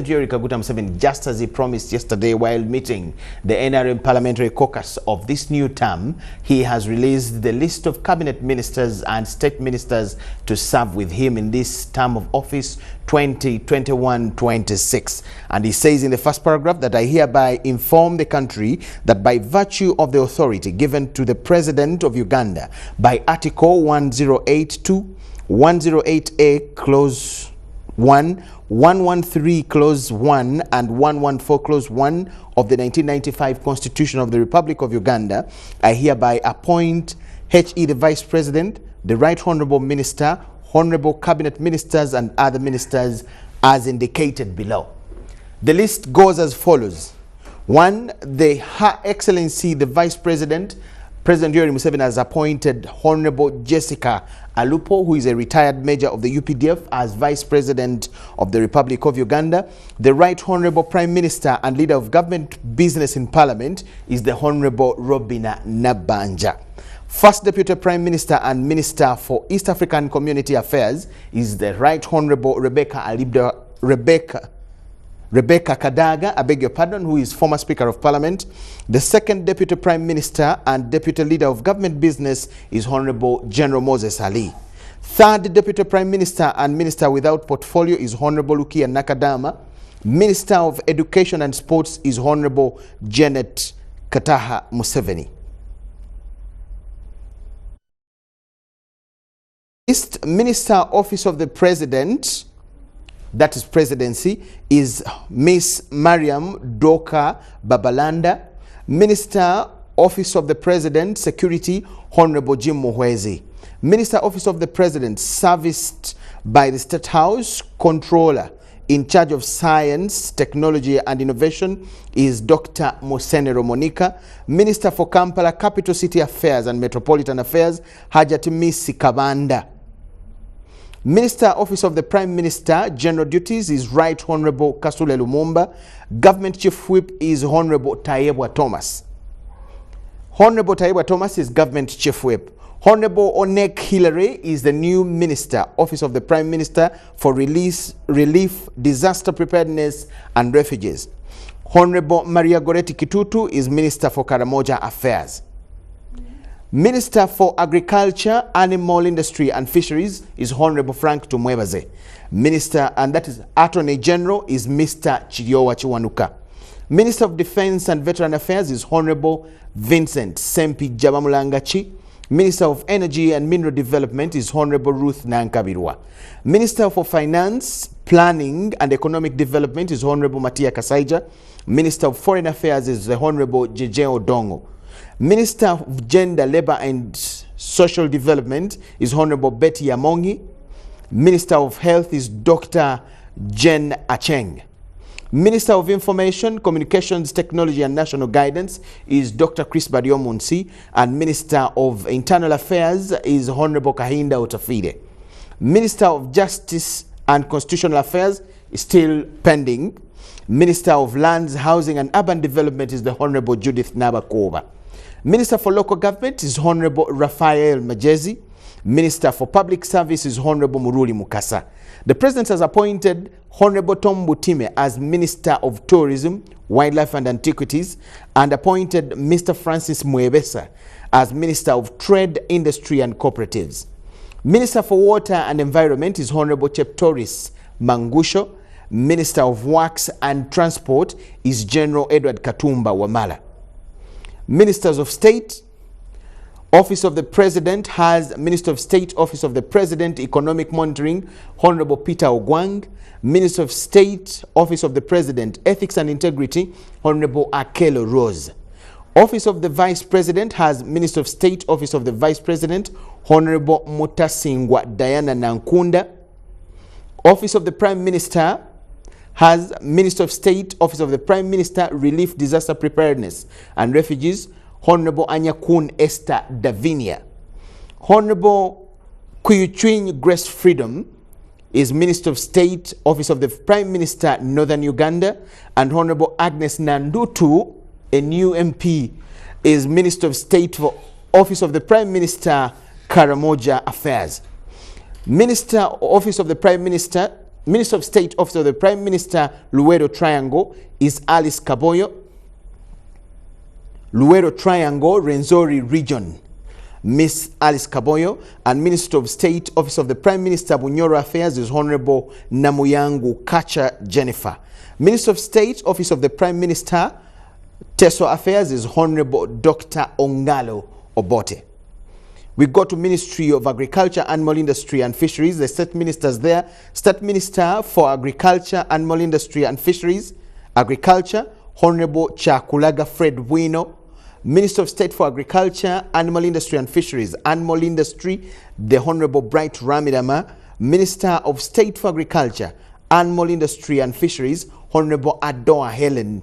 Museveni, just as he promised yesterday while meeting the NRM Parliamentary Caucus of this new term, he has released the list of cabinet ministers and state ministers to serve with him in this term of office 2021-26. And he says in the first paragraph that I hereby inform the country that by virtue of the authority given to the President of Uganda by Article 1082, 108A, Clause 1, 113 Clause 1 and 114 Clause 1 of the 1995 Constitution of the Republic of Uganda, I hereby appoint H.E. the Vice President, the Right Honourable Minister, Honourable Cabinet Ministers and other ministers as indicated below. The list goes as follows. 1. Her Excellency the Vice President, President Museveni has appointed Honourable Jessica Alupo, who is a retired major of the UPDF, as Vice President of the Republic of Uganda. The Right Honourable Prime Minister and Leader of Government Business in Parliament is the Honourable Robina Nabanja. First Deputy Prime Minister and Minister for East African Community Affairs is the Right Honourable Rebecca Kadaga, I beg your pardon, who is former Speaker of Parliament. The second Deputy Prime Minister and Deputy Leader of Government Business is Honourable General Moses Ali. Third Deputy Prime Minister and Minister without portfolio is Honourable Lukia Nakadama. Minister of Education and Sports is Honourable Janet Kataha Museveni. Minister Office of the President, that is presidency, is Miss Mariam Doka Babalanda. Minister Office of the President, Security, Honorable Jim Muhwezi. Minister Office of the President, serviced by the State House, Controller in charge of Science, Technology and Innovation is Dr. Musenero Monica. Minister for Kampala, Capital City Affairs and Metropolitan Affairs, Hajat Misi Kabanda. Minister Office of the Prime Minister, General Duties is Right Honourable Kasule Lumumba. Government Chief Whip is Honourable Tayebwa Thomas. Honourable Tayebwa Thomas is Government Chief Whip. Honourable Onek Hillary is the new Minister, Office of the Prime Minister for Relief, Disaster Preparedness and Refugees. Honourable Maria Goretti Kitutu is Minister for Karamoja Affairs. Minister for Agriculture, Animal Industry and Fisheries is Honorable Frank Tumwebaze. Minister, and that is Attorney General, is Mr. Chiriowa Chiwanuka. Minister of Defense and Veteran Affairs is Honorable Vincent Sempi Jabamulangachi. Minister of Energy and Mineral Development is Honorable Ruth Nankabirwa. Minister for Finance, Planning and Economic Development is Honorable Matia Kasaija. Minister of Foreign Affairs is the Honorable Jeje Odongo. Minister of Gender, Labour and Social Development is Honourable Betty Yamongi. Minister of Health is Dr. Jen Acheng. Minister of Information, Communications, Technology and National Guidance is Dr. Chris Bariomunsi. And Minister of Internal Affairs is Honourable Kahinda Otafide. Minister of Justice and Constitutional Affairs is still pending. Minister of Lands, Housing and Urban Development is the Honourable Judith Nabakova. Minister for Local Government is Honourable Raphael Majezi. Minister for Public Service is Honourable Muruli Mukasa. The President has appointed Honourable Tom Butime as Minister of Tourism, Wildlife and Antiquities and appointed Mr. Francis Mwebesa as Minister of Trade, Industry and Cooperatives. Minister for Water and Environment is Honourable Cheptoris Mangusho. Minister of Works and Transport is General Edward Katumba Wamala. Ministers of State, Office of the President has Minister of State, Office of the President, Economic Monitoring, Honorable Peter Ogwang. Minister of State, Office of the President, Ethics and Integrity, Honorable Akelo Rose. Office of the Vice President has Minister of State, Office of the Vice President, Honorable Mutasingwa Diana Nankunda. Office of the Prime Minister has Minister of State, Office of the Prime Minister, Relief, Disaster Preparedness and Refugees, Honorable Anyakun Esther Davinia. Honorable Kuyuchwiny Grace Freedom is Minister of State, Office of the Prime Minister, Northern Uganda, and Honorable Agnes Nandutu, a new MP, is Minister of State for Office of the Prime Minister, Karamoja Affairs. Minister, Office of the Prime Minister Minister of State, Office of the Prime Minister, Luweero Triangle, is Alice Kaboyo. Luweero Triangle, Rwenzori Region, Miss Alice Kaboyo. And Minister of State, Office of the Prime Minister, Bunyoro Affairs, is Honourable Namuyangu Kacha Jennifer. Minister of State, Office of the Prime Minister, Teso Affairs, is Honourable Dr. Ongalo Obote. We go to Ministry of Agriculture, Animal Industry and Fisheries. The State Ministers there. State Minister for Agriculture, Animal Industry and Fisheries, Agriculture, Honourable Chakulaga Fred Bwino. Minister of State for Agriculture, Animal Industry and Fisheries, Animal Industry, the Honourable Bright Ramidama. Minister of State for Agriculture, Animal Industry and Fisheries, Honourable Adoa Helen.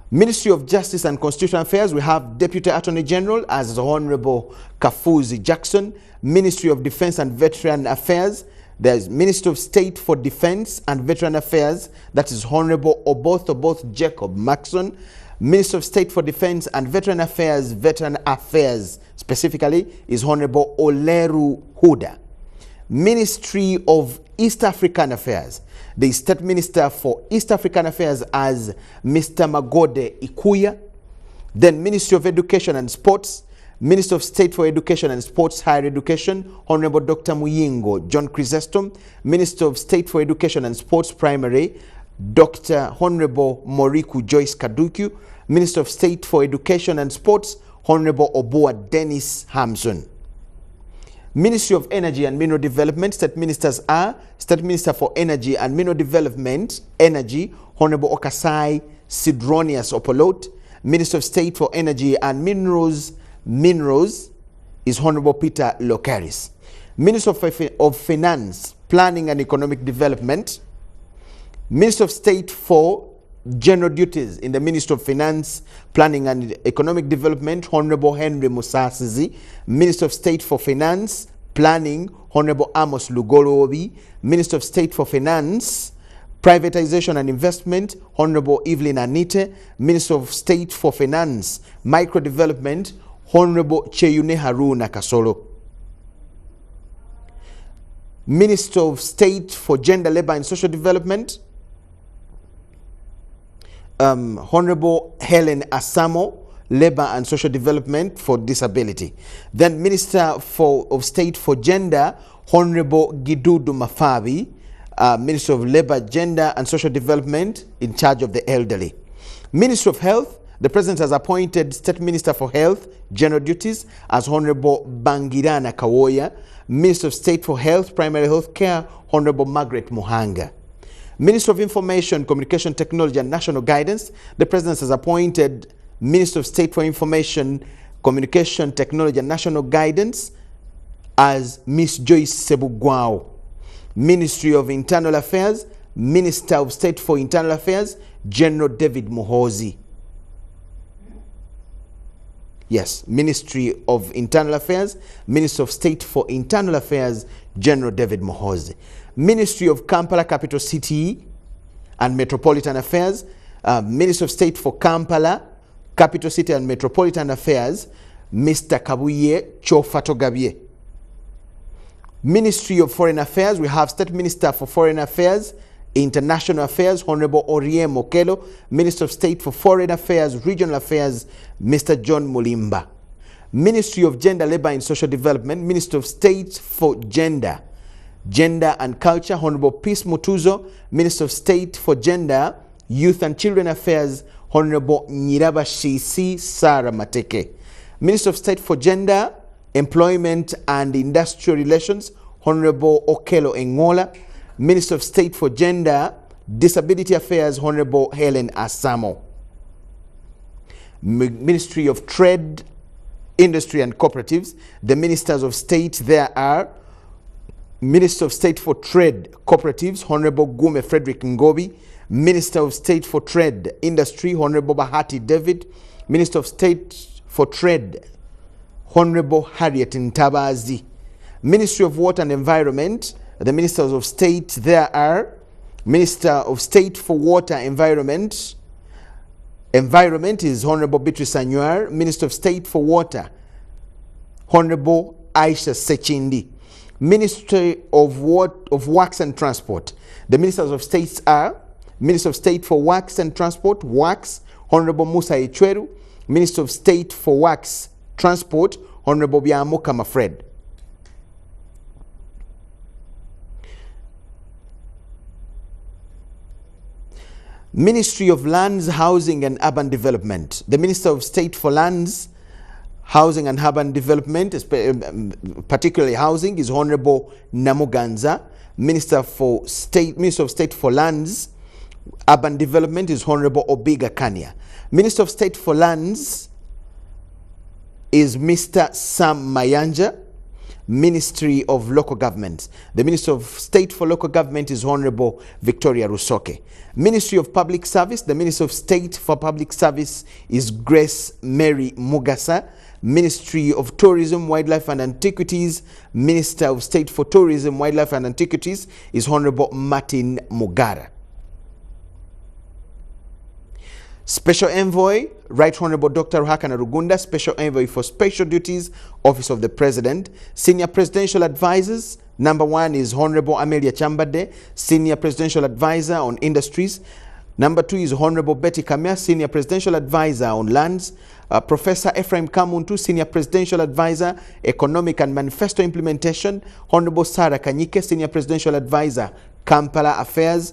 Ministry of Justice and Constitutional Affairs, we have Deputy Attorney General as the Honourable Kafuzi Jackson. Ministry of Defence and Veteran Affairs, there's Minister of State for Defence and Veteran Affairs, that is Honourable Oboth Jacob Maxson. Minister of State for Defence and Veteran Affairs specifically, is Honourable Oleru Huda. Ministry of East African Affairs, the State Minister for East African Affairs as Mr. Magode Ikuya. Then Ministry of Education and Sports, Minister of State for Education and Sports, Higher Education, Honourable Dr. Muyingo John Chrysostom. Minister of State for Education and Sports, Primary, Dr. Honourable Moriku Joyce Kaduku. Minister of State for Education and Sports, Honourable Oboa Dennis Hamson. Ministry of Energy and Mineral Development, State Ministers are State Minister for Energy and Mineral Development, Energy, Honourable Okasai Sidronius Opolot. Minister of State for Energy and Minerals is Honourable Peter Lokaris. Minister of Finance, Planning and Economic Development. Minister of State for General Duties in the Ministry of Finance, Planning and Economic Development, Honourable Henry Musasizi. Minister of State for Finance, Planning, Honourable Amos Lugorobi. Minister of State for Finance, Privatization and Investment, Honourable Evelyn Anite. Minister of State for Finance, Micro Development, Honourable Cheyune Haruna Kasolo. Minister of State for Gender, Labour and Social Development, Honourable Helen Asamo, Labour and Social Development for Disability. Then Minister of State for Gender, Honourable Gidudu Mafabi, Minister of Labour, Gender and Social Development, in charge of the elderly. Minister of Health, the President has appointed State Minister for Health, General Duties as Honourable Bangirana Kawoya. Minister of State for Health, Primary Health Care, Honourable Margaret Muhanga. Minister of Information, Communication Technology and National Guidance, the President has appointed Minister of State for Information, Communication Technology and National Guidance as Miss Joyce Sebugwao. Ministry of Internal Affairs, Minister of State for Internal Affairs, General David Muhozi. Yes, Ministry of Internal Affairs, Minister of State for Internal Affairs, General David Muhozi. Ministry of Kampala, Capital City and Metropolitan Affairs, Minister of State for Kampala, Capital City and Metropolitan Affairs, Mr. Kabuye Chofatogabye. Ministry of Foreign Affairs, we have State Minister for Foreign Affairs, International Affairs, Honourable Orie Mokelo. Minister of State for Foreign Affairs, Regional Affairs, Mr. John Mulimba. Ministry of Gender, Labour and Social Development, Minister of State for Gender and Culture, Honourable Peace Mutuzo. Minister of State for Gender, Youth and Children Affairs, Honourable Nyirabashisi Sarah Mateke. Minister of State for Gender, Employment and Industrial Relations, Honourable Okelo Engola. Minister of State for Gender, Disability Affairs, Honourable Helen Asamo. Ministry of Trade, Industry and Cooperatives, the Ministers of State there are Minister of State for Trade, Cooperatives, Honourable Gume Frederick Ngobi. Minister of State for Trade, Industry, Honourable Bahati David. Minister of State for Trade, Honourable Harriet Ntabazi. Ministry of Water and Environment, the Ministers of State there are Minister of State for Water Environment is Honourable Beatrice Anywar. Minister of State for Water, Honourable Aisha Sechindi. Ministry of Works and Transport. The Ministers of States are Minister of State for Works and Transport, Works, Honourable Musa Echweru. Minister of State for Works, Transport, Honourable Byamuka Mafred. Ministry of Lands, Housing and Urban Development. The Minister of State for Lands, Housing and Urban Development, particularly housing, is Honourable Namuganza. Minister of State for Lands, Urban Development is Honourable Obiga Kanya. Minister of State for Lands is Mr. Sam Mayanja. Ministry of Local Government. The Minister of State for Local Government is Honourable Victoria Rusoke. Ministry of Public Service. The Minister of State for Public Service is Grace Mary Mugasa. Ministry of Tourism, Wildlife and Antiquities. Minister of State for Tourism, Wildlife and Antiquities is Honourable Martin Mugara. Special Envoy, Right Honourable Dr. Ruhakana Rugunda, Special Envoy for Special Duties, Office of the President. Senior Presidential Advisors, number 1 is Honourable Amelia Chambade, Senior Presidential Advisor on Industries. Number 2 is Honourable Betty Kamya, Senior Presidential Advisor on Lands. Professor Ephraim Kamuntu, Senior Presidential Advisor, Economic and Manifesto Implementation. Honourable Sarah Kanyike, Senior Presidential Advisor, Kampala Affairs.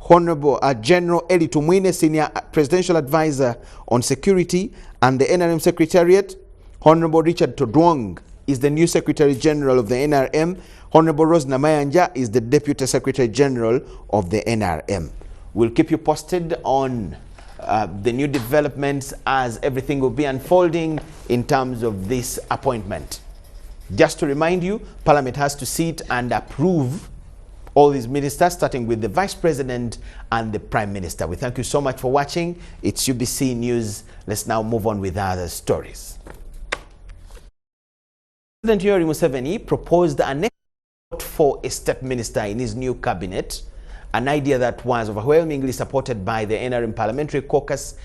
Honourable General Eli Tumwine, Senior Presidential Advisor on Security and the NRM Secretariat. Honourable Richard Todwong is the new Secretary General of the NRM. Honourable Rose Namayanja is the Deputy Secretary General of the NRM. We'll keep you posted on the new developments as everything will be unfolding in terms of this appointment. Just to remind you, Parliament has to sit and approve all these ministers, starting with the Vice President and the Prime Minister. We thank you so much for watching. It's UBC News. Let's now move on with other stories. President Yoweri Museveni proposed an export for a step minister in his new cabinet, an idea that was overwhelmingly supported by the NRM Parliamentary Caucus